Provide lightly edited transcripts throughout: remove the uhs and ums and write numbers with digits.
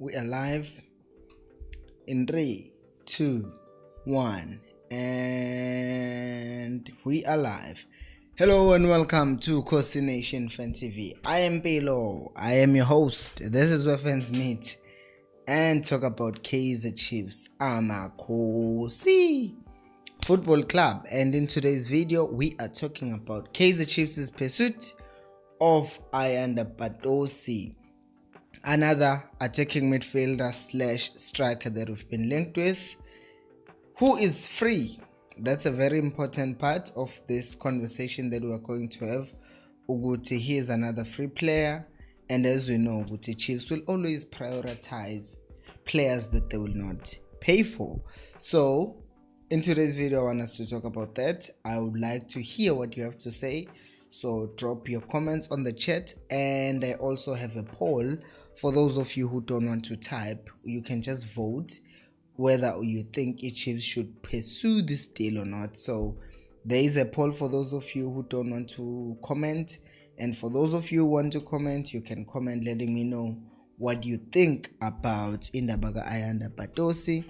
We are live in 3, 2, 1, and we are live. Hello and welcome to Khosi Nation Fan TV. I am Pelo. I am your host. This is where fans meet and talk about Kaizer Chiefs. Khosi Football Club, and in today's video we are talking about Kaizer Chiefs' pursuit of Ayanda Patosi, another attacking midfielder / striker that we've been linked with, who is free. That's a very important part of this conversation that we are going to have. Uguti, he is another free player, and as we know, Uguti Chiefs will always prioritize players that they will not pay for. So in today's video I want us to talk about that. I would like to hear what you have to say, so drop your comments on the chat, and I also have a poll. For those of you who don't want to type, you can just vote whether you think Chiefs should pursue this deal or not. So there is a poll for those of you who don't want to comment, and for those of you who want to comment, you can comment letting me know what you think about Indabaga Ayanda Patosi,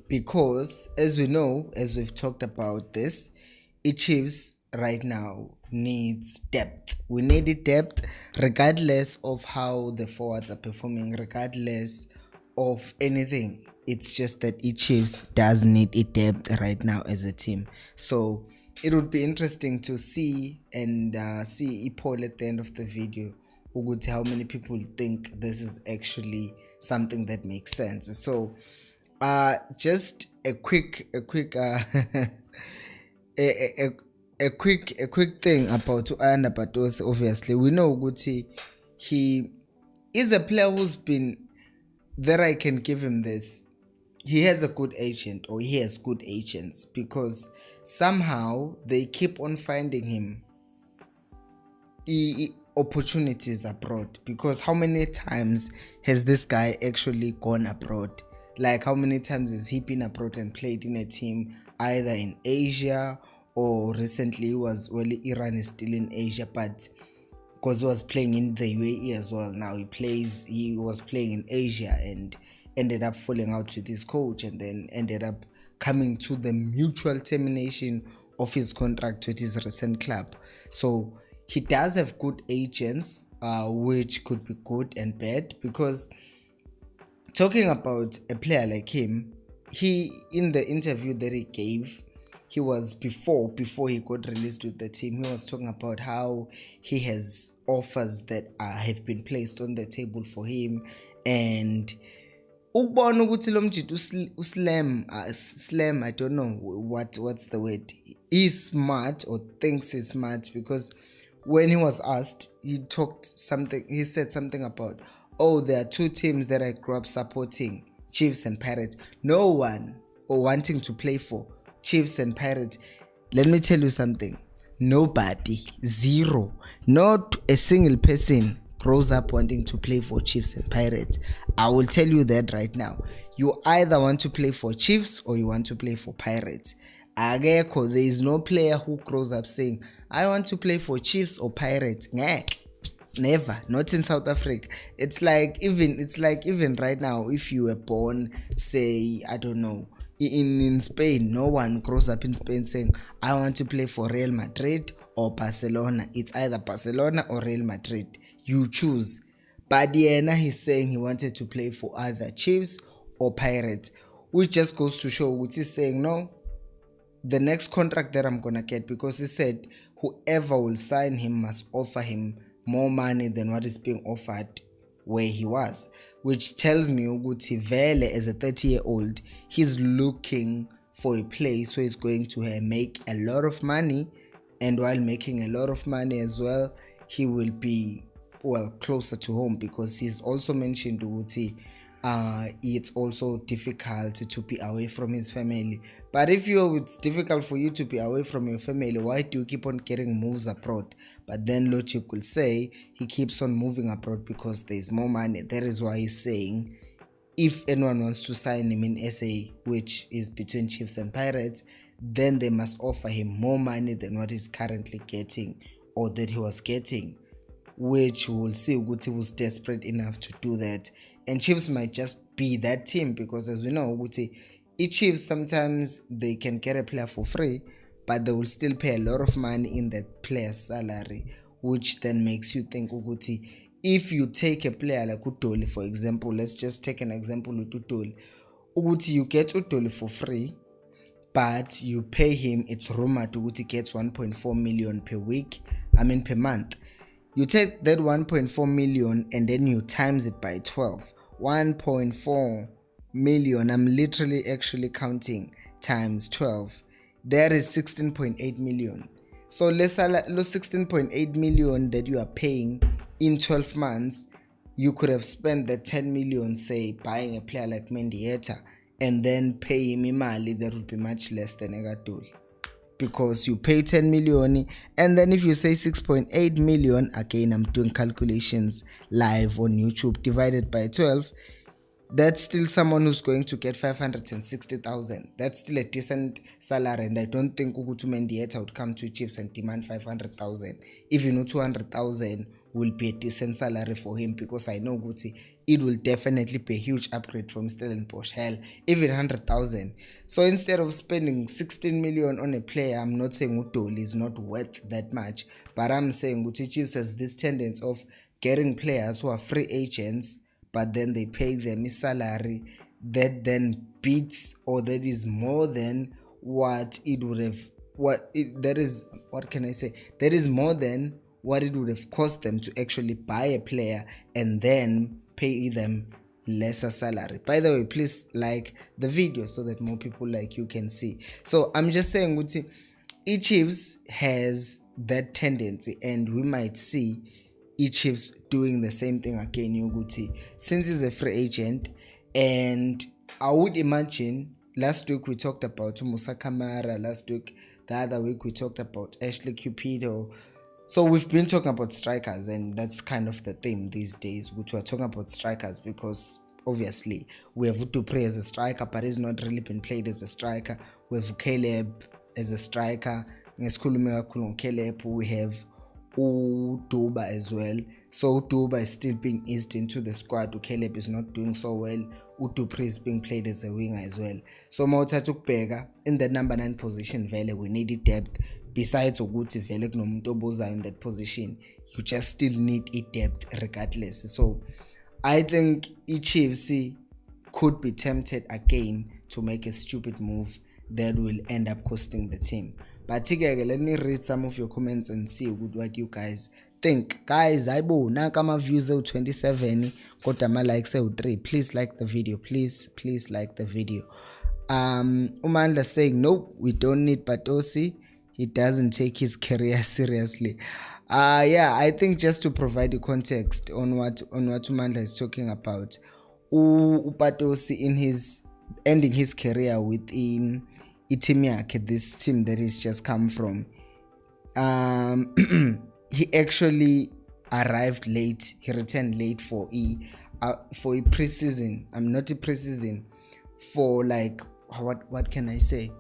because as we know, as we've talked about this, Chiefs right now needs depth. We need depth regardless of how the forwards are performing, regardless of anything. It's just that Chiefs does need depth right now as a team. So it would be interesting to see and see a poll at the end of the video who would how many people think this is actually something that makes sense. So just a quick a quick thing about Ayanda Patosi. Obviously, we know Guti, he is a player who's been there. I can give him this. He has a good agent, or he has good agents, because somehow they keep on finding him opportunities abroad. Because how many times has this guy actually gone abroad? Like, how many times has he been abroad and played in a team either in Asia, or recently Iran is still in Asia, but because he was playing in the UAE as well. Now he was playing in Asia and ended up falling out with his coach, and then ended up coming to the mutual termination of his contract with his recent club. So he does have good agents, which could be good and bad, because talking about a player like him, he, in the interview that he gave, he was before he got released with the team, he was talking about how he has offers that have been placed on the table for him, and ukubona ukuthi lo mjito slam, I don't know what's the word, he's smart or thinks he's smart, because when he was asked, he said something about, oh, there are two teams that I grew up supporting, Chiefs and Pirates. No one or wanting to play for Chiefs and Pirates. Let me tell you something. Nobody, zero, not a single person grows up wanting to play for Chiefs and Pirates. I will tell you that right now. You either want to play for Chiefs or you want to play for Pirates. There is no player who grows up saying, I want to play for Chiefs or Pirates. Never, not in South Africa. It's like even right now, if you were born, say, I don't know, in Spain, no one grows up in Spain saying, I want to play for Real Madrid or Barcelona. It's either Barcelona or Real Madrid. You choose. But he's saying he wanted to play for either Chiefs or Pirates, which just goes to show, which is saying, no, the next contract that I'm gonna get, because he said whoever will sign him must offer him more money than what is being offered where he was, which tells me Uguti Vele, as a 30-year-old, he's looking for a place where he's going to make a lot of money, and while making a lot of money as well, he will be closer to home, because he's also mentioned Uguti it's also difficult to be away from his family. But if it's difficult for you to be away from your family, why do you keep on getting moves abroad? But then logic will say he keeps on moving abroad because there's more money. That is why he's saying if anyone wants to sign him in SA, which is between Chiefs and Pirates, then they must offer him more money than what he's currently getting, or that he was getting. which we'll see ukuthi was desperate enough to do that. And Chiefs might just be that team, because as we know ukuthi Chiefs sometimes they can get a player for free, but they will still pay a lot of money in that player's salary, which then makes you think ukuthi if you take a player like Utoli, for example, let's just take an example with Utoli, ukuthi you get Utoli for free, but you pay him, it's rumored ukuthi gets 1.4 million per month. You take that 1.4 million and then you times it by 12. 1.4 million, I'm literally actually counting, times 12. That is 16.8 million. So let's say 16.8 million that you are paying in 12 months, you could have spent the 10 million, say, buying a player like Mendieta, and then pay him imali that would be much less than Egatol, because you pay 10 million, and then if you say 6.8 million, again I'm doing calculations live on YouTube, divided by 12, that's still someone who's going to get 560,000. That's still a decent salary, and I don't think Ugutu Mendieta would come to Chiefs and demand 500,000. Even 200,000 will be a decent salary for him, because I know Guti, it will definitely be a huge upgrade from Stellenbosch. Hell, even 100,000. So instead of spending 16 million on a player, I'm not saying Utoli is not worth that much, but I'm saying Guti Chiefs has this tendency of getting players who are free agents, but then they pay them a salary that then beats, or that is more than what it would have, that is more than what it would have cost them to actually buy a player and then pay them lesser salary. By the way, please like the video so that more people like you can see. So I'm just saying, Chiefs has that tendency, and we might see Chiefs doing the same thing again, Yoguti, since he's a free agent. And I would imagine, last week we talked about Musa Kamara, the other week we talked about Ashley Cupido. So we've been talking about strikers, and that's kind of the theme these days, which we're talking about strikers, because obviously we have Utupre as a striker, but he's not really been played as a striker. We have Caleb as a striker. We have Uduba as well. So Uduba is still being eased into the squad. Caleb is not doing so well. Udupre is being played as a winger as well. So Mautatu Pega in the number 9 position, Vele, we need depth. Besides Oguti Vele Gnomtoboza in that position, you just still need a depth regardless. So I think Chiefs could be tempted again to make a stupid move that will end up costing the team. But let me read some of your comments and see what you guys think. Guys, nakama views 27 kodwa ma likes 3. Please like the video. Please like the video. Umandla saying no, we don't need Patosi. He doesn't take his career seriously. Yeah, I think just to provide the context on what Umandla is talking about, Patosi in his ending his career with Itimiak, this team that he's just come from, he actually arrived late. He returned late for a preseason. Not a preseason, for like what can I say,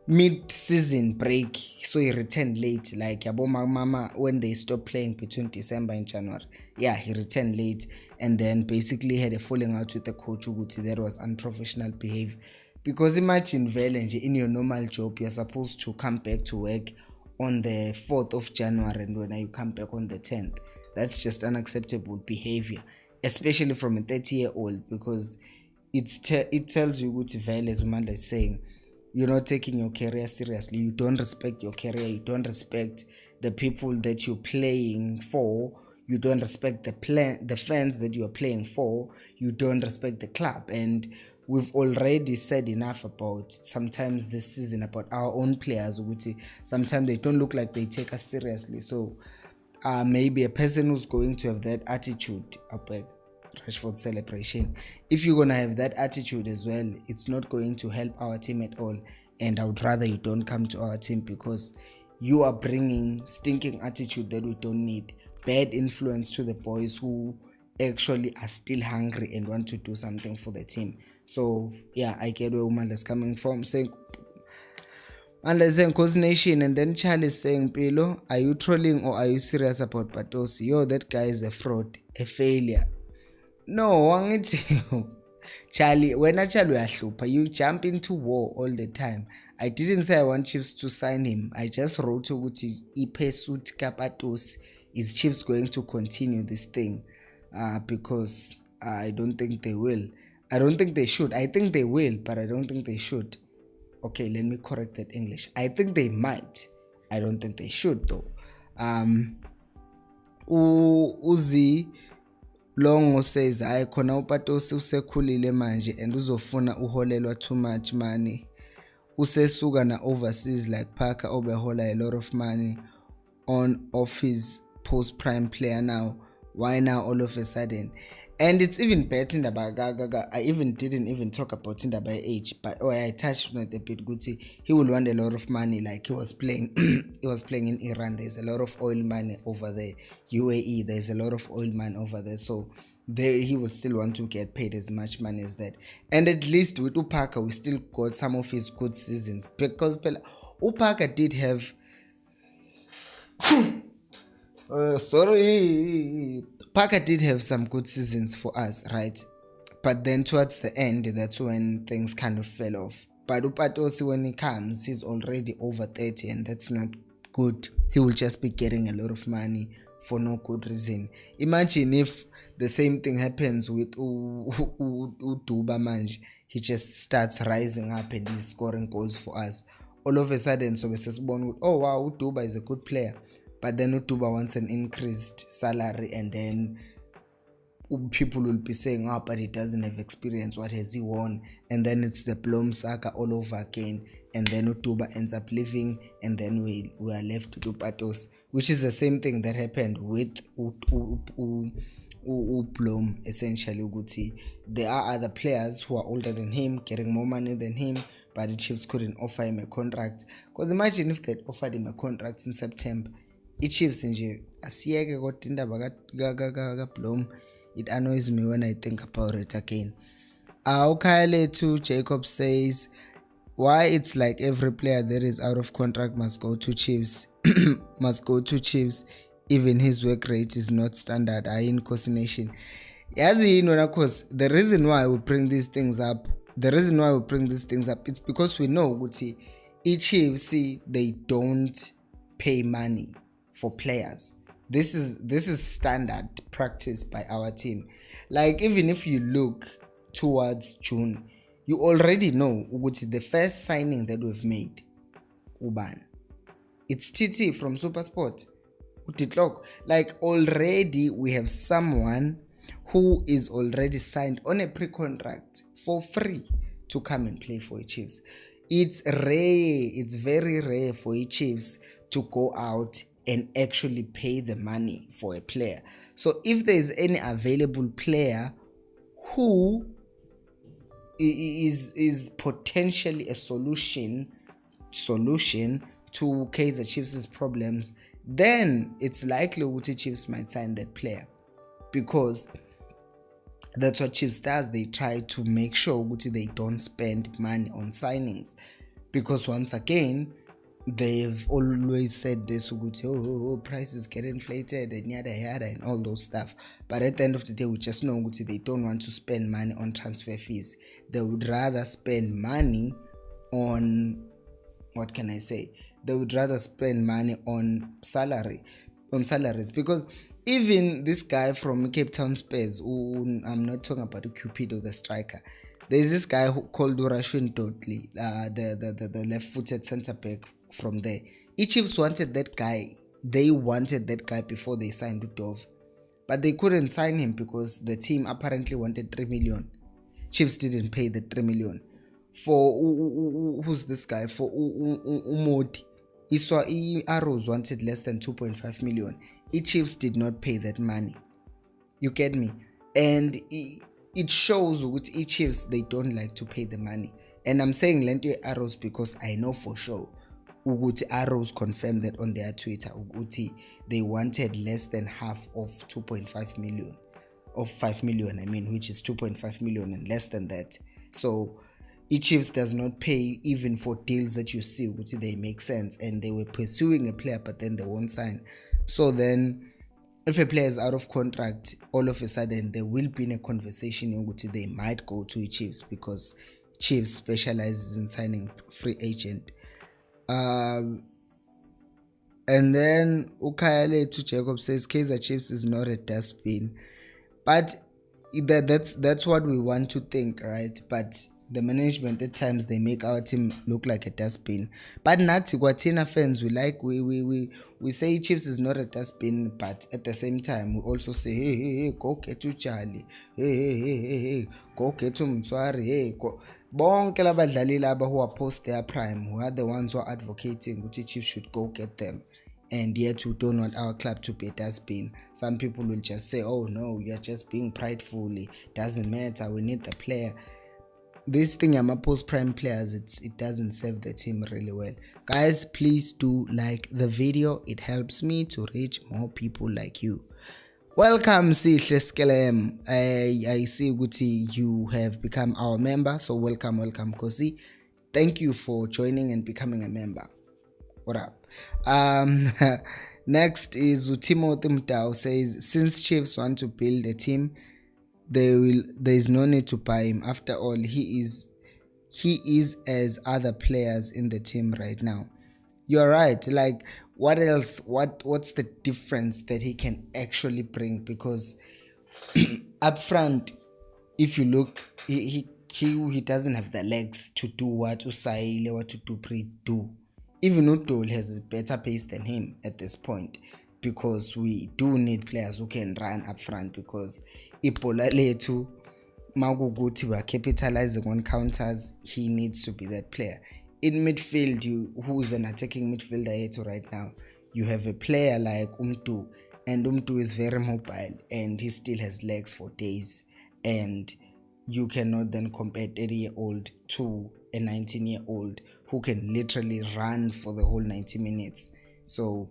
mid-season break. So he returned late, like Yabo Mama, when they stopped playing between December and January. Yeah, he returned late, and then basically had a falling out with the coach Uguti. That was unprofessional behavior. Because imagine Valenje, in your normal job, you're supposed to come back to work on the 4th of January, and when you come back on the 10th, that's just unacceptable behavior, especially from a 30-year-old, because it tells you what Vele, as Umanda is saying, you're not taking your career seriously. You don't respect your career. You don't respect the people that you're playing for. You don't respect the fans that you are playing for. You don't respect the club. And we've already said enough about sometimes this season about our own players, which sometimes they don't look like they take us seriously. So maybe a person who's going to have that attitude, Rashford celebration, if you're going to have that attitude as well, it's not going to help our team at all. And I would rather you don't come to our team, because you are bringing stinking attitude that we don't need, bad influence to the boys who actually are still hungry and want to do something for the team. So yeah, I get where Umanda is coming from, saying And they're saying Khosi Nation, and then Charlie is saying, Pilo, are you trolling or are you serious about Patosi? Yo, that guy is a fraud, a failure. No, Charlie, when Charlie uyahlupa, you jump into war all the time. I didn't say I want Chiefs to sign him. I just wrote ukuthi iPesut Patosi is Chiefs going to continue this thing because I don't think they will. I don't think they should. I think they will, but I don't think they should. Okay, let me correct that English. I think they might. I don't think they should though. Uzi Longo says hayi khona uPatosi usekhulile manje and uzofuna uholelwa too much money. Usesuka na overseas like Parker obehola a lot of money on off his post prime player now. Why now all of a sudden? And it's even better in the I even didn't even talk about in the by age, but I touched on it a bit. Gucci, he will want a lot of money, like he was playing in Iran. There's a lot of oil money over there. UAE, there's a lot of oil money over there. So there he will still want to get paid as much money as that. And at least with Upaka, we still got some of his good seasons because Upaka did have Parker did have some good seasons for us, right? But then towards the end, that's when things kind of fell off. But Patosi, when he comes, he's already over 30 and that's not good. He will just be getting a lot of money for no good reason. Imagine if the same thing happens with Uduba Manj. He just starts rising up and he's scoring goals for us. All of a sudden, so we're born with, oh wow, Uduba is a good player. But then Uduba wants an increased salary and then people will be saying, oh, but he doesn't have experience. What has he won? And then it's the Blom saga all over again. And then Uduba ends up leaving and then we are left to do Patos, which is the same thing that happened with Blom, essentially. Uguti. There are other players who are older than him, getting more money than him, but the Chiefs couldn't offer him a contract. Because imagine if they'd offered him a contract in September. Chiefs nje asiyeke kodwa indaba kaBlom, it annoys me when I think about it again. Ukhayalethu Jacob says, why it's like every player that is out of contract must go to Chiefs even his work rate is not standard. In Khosi Nation, course the reason why we bring these things up it's because we know ukuthi Chiefs, they don't pay money for players. This is standard practice by our team. Like even if you look towards June, you already know the first signing that we've made, Uban, it's TT from SuperSport. Like already we have someone who is already signed on a pre-contract for free to come and play for Chiefs. It's very rare for Chiefs to go out and actually pay the money for a player. So if there is any available player who is potentially a solution to Kaizer Chiefs' problems, then it's likely that Chiefs might sign that player, because that's what Chiefs does. They try to make sure that they don't spend money on signings, because once again, they've always said this, prices get inflated and yada yada and all those stuff. But at the end of the day, we just know they don't want to spend money on transfer fees. They would rather spend money on, what can I say? They would rather spend money on salaries, because even this guy from Cape Town Spurs, I'm not talking about the Cupido, the striker. There's this guy called Rashwin Dudley, the left-footed centre back from there. Chiefs wanted that guy. They wanted that guy before they signed Udov, but they couldn't sign him because the team apparently wanted 3 million. Chiefs didn't pay the 3 million. For who's this guy? For Umodi. Arrows wanted less than 2.5 million. Chiefs did not pay that money. You get me? And it shows with Chiefs, they don't like to pay the money. And I'm saying Lente Arrows because I know for sure Uguti Arrows confirmed that on their Twitter. Uguti, they wanted less than half of 2.5 million. Of 5 million, which is 2.5 million and less than that. So Chiefs does not pay even for deals that you see which they make sense, and they were pursuing a player but then they won't sign. So then if a player is out of contract, all of a sudden there will be a conversation in which they might go to Chiefs, because Chiefs specializes in signing free agent. And then Ukayale to Jacob says Kaizer Chiefs is not a dustbin, but that's what we want to think, right? But the management at times they make our team look like a dustbin. But not Guatina fans, we say Chiefs is not a dustbin, but at the same time we also say hey, go get to Charlie, hey, go get to Mtswari, hey, go. Bonke labadlali laba who are post their prime, who are the ones who are advocating which Chiefs should go get them. And yet we don't want our club to be a dustbin. Some people will just say, oh no, you're just being prideful, doesn't matter, we need the player. This thing I'm a post prime players, it doesn't serve the team really well. Guys, please do like the video, it helps me to reach more people like you. Welcome Sihle Skelem. I see Guti, you have become our member, so welcome Khosi. Thank you for joining and becoming a member. What up? Next is Timothy Mtao says, since Chiefs want to build a team, there is no need to buy him. After all, he is as other players in the team right now. You're right. Like, what else? What's the difference that he can actually bring? Because up front, if you look, he doesn't have the legs to do what Usaile, what to do. Even Udol has a better pace than him at this point, because we do need players who can run up front, because ibola lethu makukuthi we are capitalizing on counters, he needs to be that player. In midfield, who's an attacking midfielder yet right now, you have a player like Umtu, and Umtu is very mobile and he still has legs for days, and you cannot then compare 30-year-old to a 19-year-old who can literally run for the whole 90 minutes. So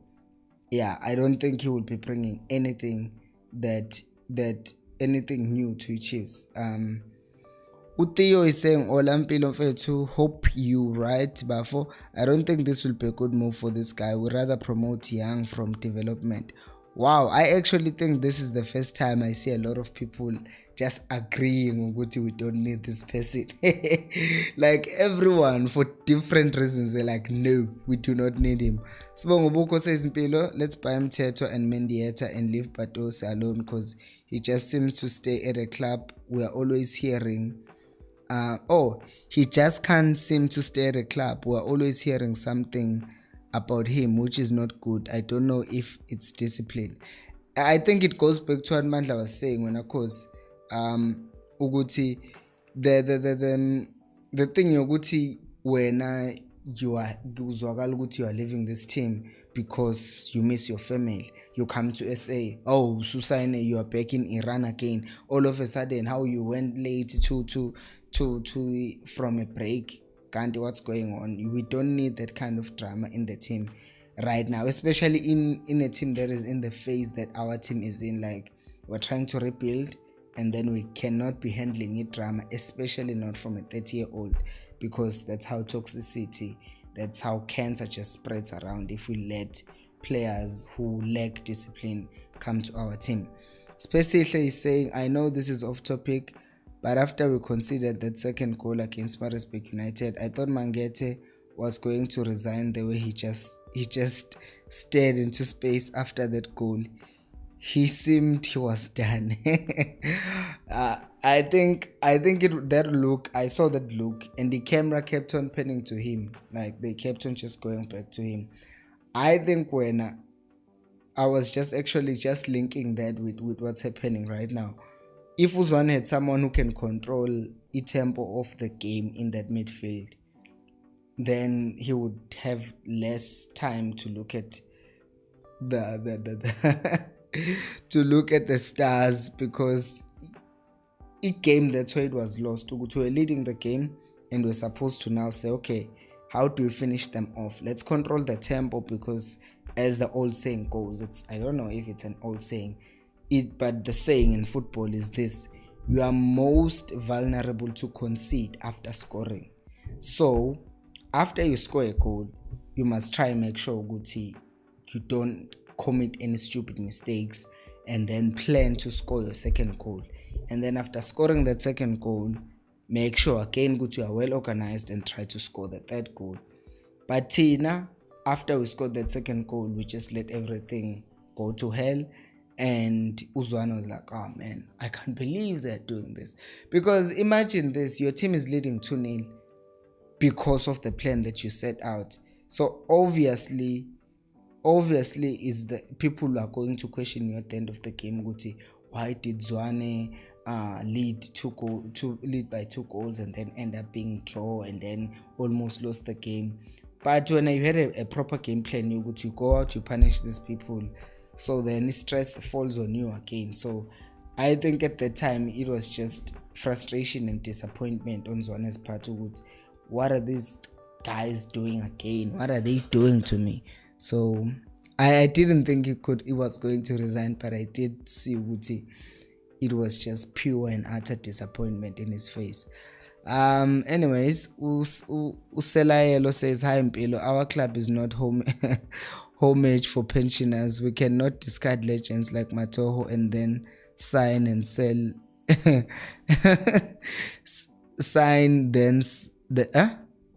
yeah, I don't think he will be bringing anything anything new to Chiefs. Utheo is saying, Olampilo Mfethu, hope you right, Bafo. I don't think this will be a good move for this guy. We'd rather promote young from development. Wow, I actually think this is the first time I see a lot of people just agreeing with we don't need this person. Like everyone, for different reasons, they're like, no, we do not need him. Sibongo says, Mpilo, let's buy him Teto and Mendieta and leave Patosi alone, because he just seems to stay at a club. We are always hearing he just can't seem to stay at a club. We're always hearing something about him which is not good. I don't know if it's discipline. I think it goes back to what Mandla was saying when, of course, Uguti, the thing Uguti, when you are leaving this team because you miss your family, you come to SA, oh Susaine, you are back in Iran again, all of a sudden how you went late to from a break. Can't what's going on. We don't need that kind of drama in the team right now, especially in a team that is in the phase that our team is in. Like, we're trying to rebuild, and then we cannot be handling it drama, especially not from a 30-year-old, because that's how toxicity, that's how cancer just spreads around if we let players who lack discipline come to our team. Specifically saying, I know this is off topic, but after we considered that second goal against Pietermaritzburg United, I thought Mancave was going to resign the way he just stared into space after that goal. He seemed he was done. I think that look, I saw that look, and the camera kept on panning to him. Like, they kept on just going back to him. I think when I was just linking that with what's happening right now. If Uzwan had someone who can control the tempo of the game in that midfield, then he would have less time to look at to look at the stars, because each game, that's why it was lost. We were leading the game and we're supposed to now say, okay, how do we finish them off? Let's control the tempo, because as the old saying goes, I don't know if it's an old saying, but the saying in football is this: you are most vulnerable to concede after scoring. So after you score a goal, you must try and make sure Guti you don't commit any stupid mistakes, and then plan to score your second goal. And then after scoring that second goal, make sure again Guti you are well organized and try to score the third goal. But Tina, after we scored that second goal, we just let everything go to hell. And Uzwana was like, oh man, I can't believe they're doing this. Because imagine this, your team is leading 2-0 because of the plan that you set out. So obviously is the people are going to question you at the end of the game, Guti, why did Zwane lead by 2 goals and then end up being draw and then almost lost the game? But when you had a proper game plan, you go out, you punish these people, so then stress falls on you again. So I think at the time it was just frustration and disappointment on Zwane's part. What are these guys doing again? What are they doing to me? So I didn't think he was going to resign, but I did see Wuti. It was just pure and utter disappointment in his face. Anyways, Uselayelo says, hi Mpilo, our club is not homage for pensioners. We cannot discard legends like Matoho and then sign and sell sign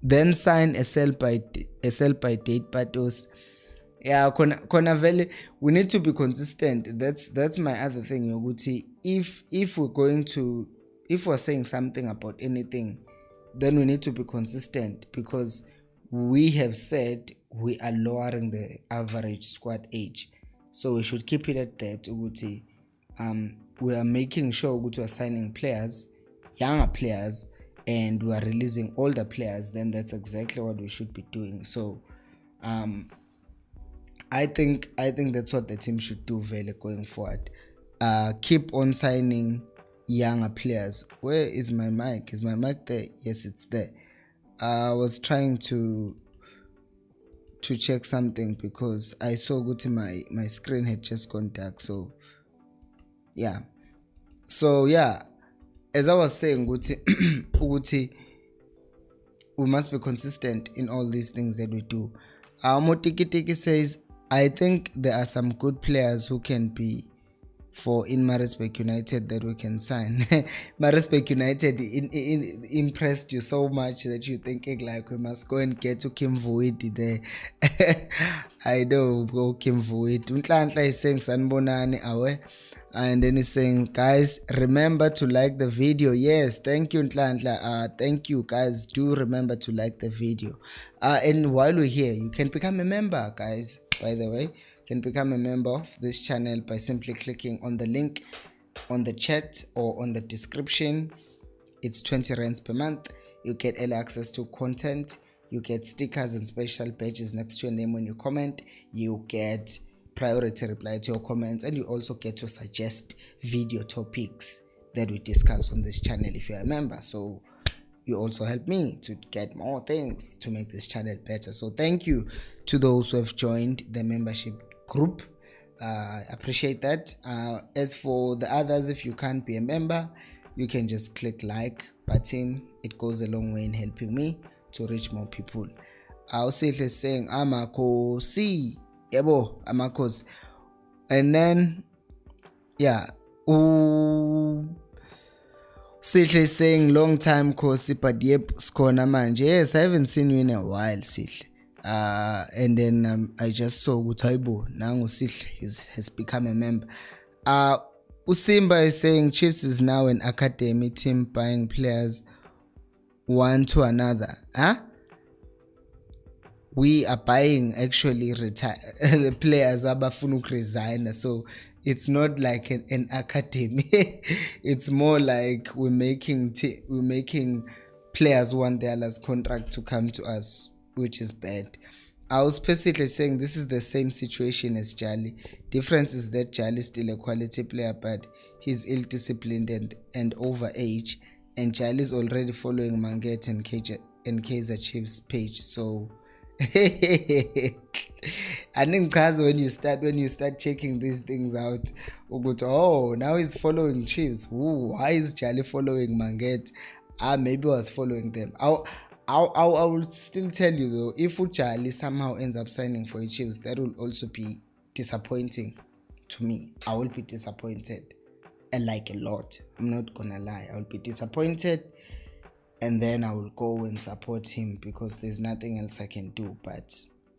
then sign a sell by date Patos. Yeah, kona vele, we need to be consistent. That's my other thing, Yoguti. If we're saying something about anything, then we need to be consistent, because we have said we are lowering the average squad age. So we should keep it at that, Uguti. We are making sure we are signing players, younger players, and we are releasing older players. Then that's exactly what we should be doing. So I think that's what the team should do really going forward. Keep on signing younger players. Where is my mic? Is my mic there? Yes, it's there. I was trying to check something because I saw my screen had just gone dark. So yeah, as I was saying, Guti, we must be consistent in all these things that we do. Motikitiki says, I think there are some good players who can be for in Pietermaritzburg United that we can sign. Pietermaritzburg United impressed you so much that you're thinking like we must go and get to Kim Void there. I know, go Kim Void. Untlanhla is saying Sanbonani awe. And then he's saying, guys, remember to like the video. Yes, thank you, Ntlantla. Thank you, guys. Do remember to like the video. And while we're here, you can become a member, guys. By the way, you can become a member of this channel by simply clicking on the link on the chat or on the description. It's 20 rands per month. You get early access to content. You get stickers and special badges next to your name when you comment. You get priority reply to your comments, and you also get to suggest video topics that we discuss on this channel if you're a member. So you also help me to get more things to make this channel better. So thank you to those who have joined the membership group. Appreciate that. As for the others, if you can't be a member, you can just click like button. It goes a long way in helping me to reach more people. I'll say it's saying Khosi. Yebo, Amakos. And then Sihle is saying long time Khosi, but yep, skona manje. Yes, I haven't seen you in a while, Sihle. And then I just saw Utaibo. Now Sihle has become a member. Usimba is saying Chiefs is now an academy team buying players one to another. We are buying actually players abafuna resign, so it's not like an academy. It's more like we're making players want their last contract to come to us, which is bad. I was specifically saying this is the same situation as Jali. Difference is that Jali is still a quality player, but he's ill-disciplined and over age, and Jali is already following Mancave and Kaizer Chiefs page, so And then when you start checking these things out, oh, now he's following Chiefs. Ooh, why is Charlie following Manget? Maybe I was following them. I will still tell you though, if Charlie somehow ends up signing for the Chiefs, that will also be disappointing to me. I will be disappointed, and like a lot. I'm not gonna lie, I'll be disappointed, and then I will go and support him because there's nothing else I can do. But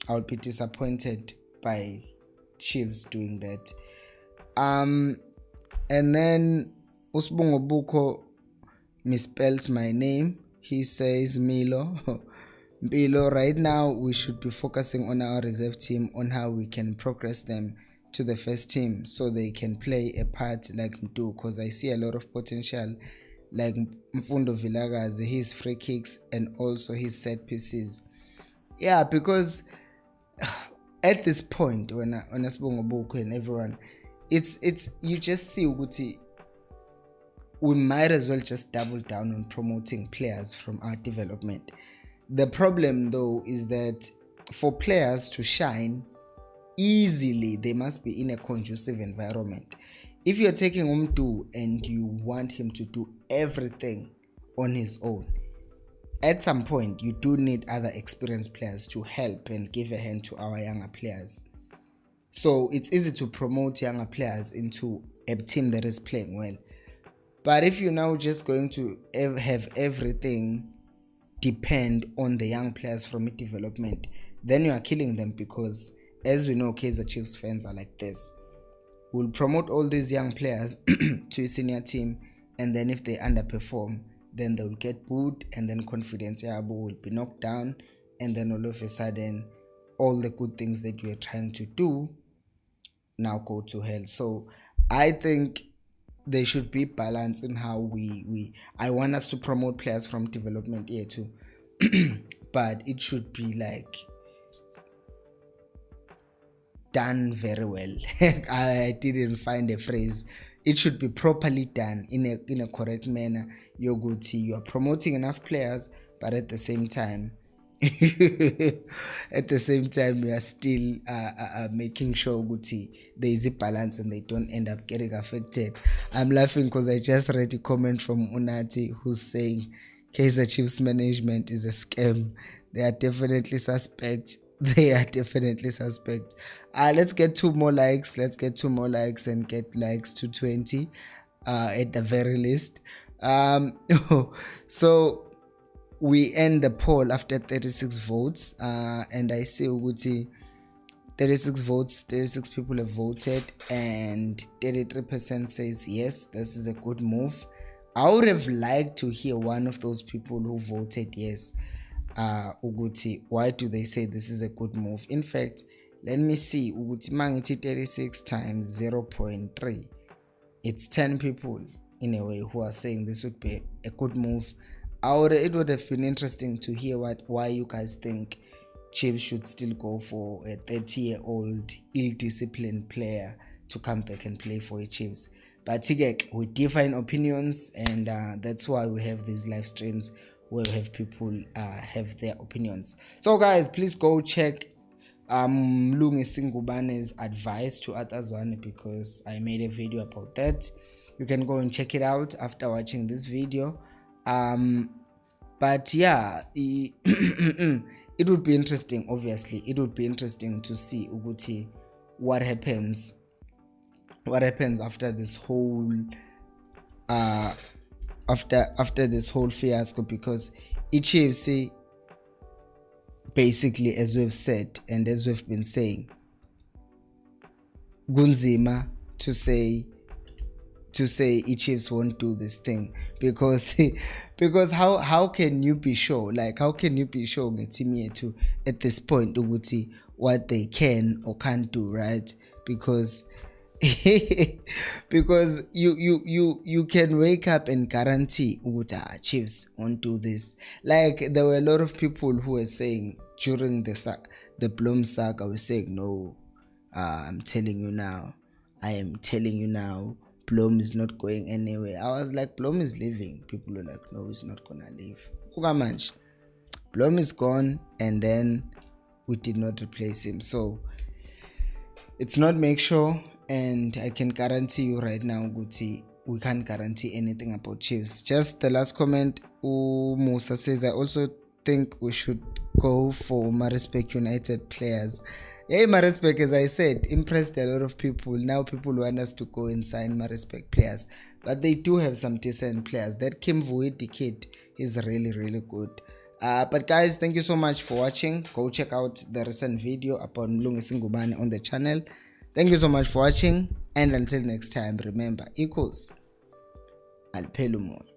I would be disappointed by Chiefs doing that. And then Usbongo Buko misspelled my name. He says Milo. Milo, right now we should be focusing on our reserve team, on how we can progress them to the first team so they can play a part like Mdu, because I see a lot of potential like Mfundo Vilagazi, his free kicks and also his set pieces. Yeah, because at this point when Asibongo Boko and everyone, it's you just see Uguti, we might as well just double down on promoting players from our development. The problem though is that for players to shine easily, they must be in a conducive environment. If you're taking Umdu and you want him to do everything on his own, at some point you do need other experienced players to help and give a hand to our younger players. So it's easy to promote younger players into a team that is playing well. But if you're now just going to have everything depend on the young players from development, then you are killing them, because as we know, Kaizer Chiefs fans are like this. We'll promote all these young players to a senior team, and then if they underperform, then they'll get booed, and then confidence will be knocked down, and then all of a sudden all the good things that you are trying to do now go to hell. So I think there should be balance in how I want us to promote players from development here too, but it should be like done very well. I didn't find a phrase. It should be properly done in a correct manner. You are promoting enough players, but at the same time we are still making sure there is a balance and they don't end up getting affected. I'm laughing because I just read a comment from Unati who's saying Kaizer Chiefs management is a scam. They are definitely suspect. Let's get 2 more likes. And get likes to 20 at the very least. So we end the poll after 36 votes, and I see 36 votes, 36 people have voted, and 33% says yes, this is a good move. I would have liked to hear one of those people who voted yes. Why do they say this is a good move? In fact, let me see. Mangiti 36 times 0.3. It's 10 people in a way who are saying this would be a good move. It would have been interesting to hear why you guys think Chiefs should still go for a 30-year-old ill-disciplined player to come back and play for the Chiefs. But we differ in opinions, and that's why we have these live streams where we have people have their opinions. So guys, please go check Lungi Singubane's advice to Atazwane, because I made a video about that. You can go and check it out after watching this video. But yeah, it would be interesting. Obviously, it would be interesting to see what happens after this whole after this whole fiasco, because HFC, basically, as we've said and as we've been saying, Gunzima to say Chiefs won't do this thing, because how can you be sure? Like, how can you be sure to at this point what they can or can't do, right? Because because you can wake up and guarantee Chiefs won't do this. Like, there were a lot of people who were saying during the Blom saga, were saying, no, I am telling you now, Blom is not going anywhere. I was like, Blom is leaving. People were like, no, he's not gonna leave. Blom is gone, and then we did not replace him. So it's not make sure, and I can guarantee you right now, Guti, we can't guarantee anything about Chiefs. Just the last comment, Musa says, I also think we should go for Maritzburg United players. Hey, Maritzburg, as I said, impressed a lot of people. Now people want us to go and sign Maritzburg players, but they do have some decent players. That Kim Vuidi kid is really, really good. But guys, thank you so much for watching. Go check out the recent video upon Mlungisi Ngubane on the channel. Thank you so much for watching, and until next time, remember, equals alphelumoya.